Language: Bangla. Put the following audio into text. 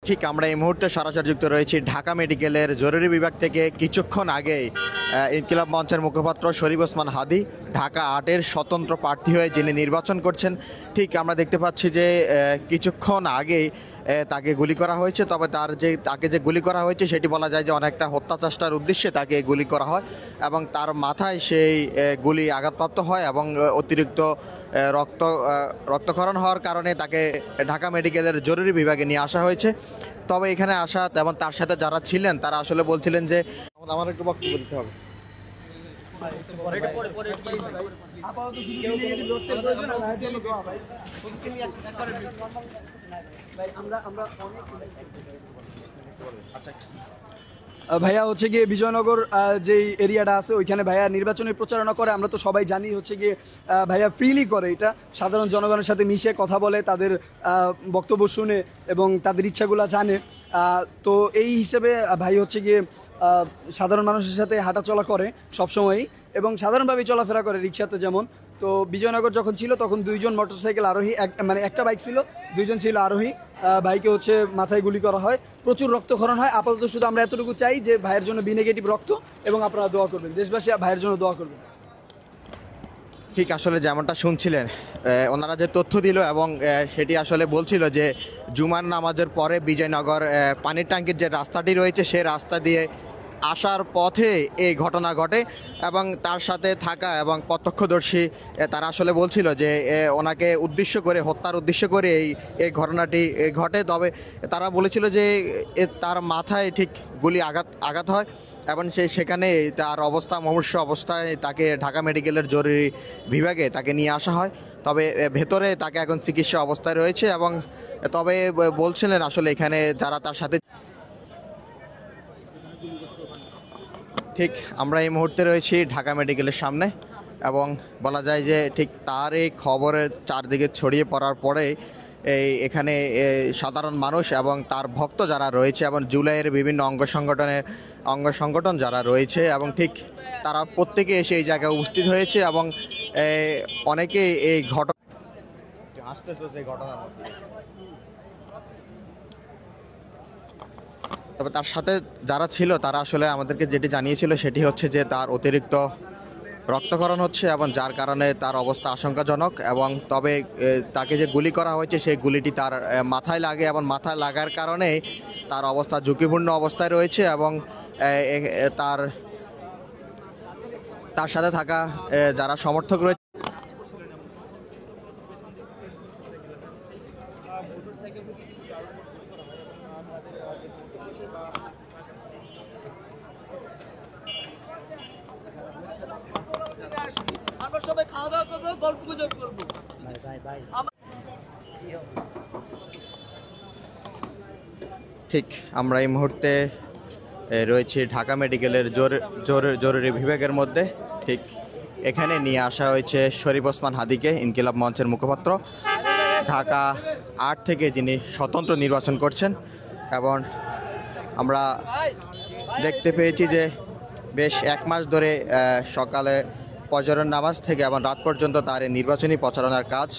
ঠিক আমরা এই মুহূর্তে সরাসরি যুক্ত রয়েছি ঢাকা মেডিকেলের জরুরি বিভাগ থেকে। কিছুক্ষণ আগেই ইনকিলাব মঞ্চের মুখপাত্র শরীফ ওসমান হাদী ঢাকা ৮-এর স্বতন্ত্র প্রার্থী হয়ে যিনি নির্বাচন করছেন, ঠিক আমরা দেখতে পাচ্ছি যে কিছুক্ষণ আগেই তাকে গুলি করা হয়েছে। তবে তাকে যে গুলি করা হয়েছে সেটি বলা যায় যে অনেকটা হত্যা চেষ্টার উদ্দেশ্যে তাকে গুলি করা হয় এবং তার মাথায় সেই গুলি আঘাতপ্রাপ্ত হয় এবং অতিরিক্ত রক্তক্ষরণ হওয়ার কারণে তাকে ঢাকা মেডিকেলের জরুরি বিভাগে নিয়ে আসা হয়েছে। তবে এখানে আসা এবং তার সাথে যারা ছিলেন তারা আসলে বলছিলেন যে আমার একটু বক্তব্য দিতে হবে। ভাইয়া হচ্ছে গিয়ে বিজয়নগর যেই এরিয়াটা আছে ওইখানে ভাইয়া নির্বাচনের প্রচারণা করে, আমরা তো সবাই জানি হচ্ছে গিয়ে ভাইয়া ফ্রিলি করে এটা, সাধারণ জনগণের সাথে মিশে কথা বলে, তাদের বক্তব্য শুনে এবং তাদের ইচ্ছাগুলো জানে। তো এই হিসেবে ভাই হচ্ছে গিয়ে সাধারণ মানুষের সাথে হাঁটাচলা করে সবসময়ই এবং সাধারণভাবেই চলাফেরা করে, রিক্সাতে যেমন। তো বিজয়নগর যখন ছিল তখন দুইজন মোটরসাইকেল আরোহী, মানে একটা বাইক ছিল, দুইজন ছিল আরোহী। ভাইকে হচ্ছে মাথায় গুলি করা হয়, প্রচুর রক্তক্ষরণ হয়। আপাতত শুধু আমরা এতটুকু চাই যে ভাইয়ের জন্য বি নেগেটিভ রক্ত, এবং আপনারা দোয়া করবেন, দেশবাসী ভাইয়ের জন্য দোয়া করবেন। ঠিক আসলে যেমনটা শুনছিলেন, ওনারা যে তথ্য দিল এবং সেটি আসলে বলছিল যে জুমার নামাজের পরে বিজয়নগর পানির ট্যাঙ্কির যে রাস্তাটি রয়েছে সে রাস্তা দিয়ে আসার পথে এই ঘটনা ঘটে এবং তার সাথে থাকা এবং প্রত্যক্ষদর্শী তারা আসলে বলছিল যে ওনাকে উদ্দেশ্য করে, হত্যার উদ্দেশ্য করে এই ঘটনাটি ঘটে। তবে তারা বলেছিল যে তার মাথায় ঠিক গুলি আঘাত হয় এবং সেখানে তার অবস্থা মুমূর্ষু অবস্থায় তাকে ঢাকা মেডিকেলের জরুরি বিভাগে তাকে নিয়ে আসা হয়। তবে ভেতরে তাকে এখন চিকিৎসা অবস্থায় রয়েছে এবং তবে বলছিলেন আসলে এখানে যারা তার সাথে। ঠিক আমরা এই মুহূর্তে রয়েছি ঢাকা মেডিকেলের সামনে এবং বলা যায় যে ঠিক তার এই খবরের চারদিকে ছড়িয়ে পড়ার পরে এখানে সাধারণ মানুষ এবং তার ভক্ত যারা রয়েছে এবং জুলাইয়ের বিভিন্ন অঙ্গ সংগঠন যারা রয়েছে এবং ঠিক তারা প্রত্যেকে এসে এই জায়গায় উপস্থিত হয়েছে এবং অনেকে এই ঘটনার তবে তার সাথে যারা ছিল তারা আসলে আমাদেরকে যেটি জানিয়েছিল সেটি হচ্ছে যে তার অতিরিক্ত রক্তক্ষরণ হচ্ছে এবং যার কারণে তার অবস্থা আশঙ্কাজনক। এবং তবে তাকে যে গুলি করা হয়েছে সেই গুলিটি তার মাথায় লাগে এবং মাথায় লাগার কারণে তার অবস্থা ঝুঁকিপূর্ণ অবস্থায় রয়েছে এবং তার সাথে থাকা যারা সমর্থক রয়েছে আমরা সবাই খাওয়া দাওয়া করবো, গল্প গুজব করবো। ঠিক আমরা এই মুহূর্তে রয়েছি ঢাকা মেডিকেলের জরুরি বিভাগের মধ্যে। ঠিক এখানে নিয়ে আসা হয়েছে শরীফ ওসমান হাদীকে, ইনকিলাব মঞ্চের মুখপাত্র, ঢাকা ৮ থেকে যিনি স্বতন্ত্র নির্বাচন করছেন। এবং আমরা দেখতে পেয়েছি যে বেশ 1 মাস ধরে সকালে ফজরের নামাজ থেকে এবং রাত পর্যন্ত তার এই নির্বাচনী প্রচারণার কাজ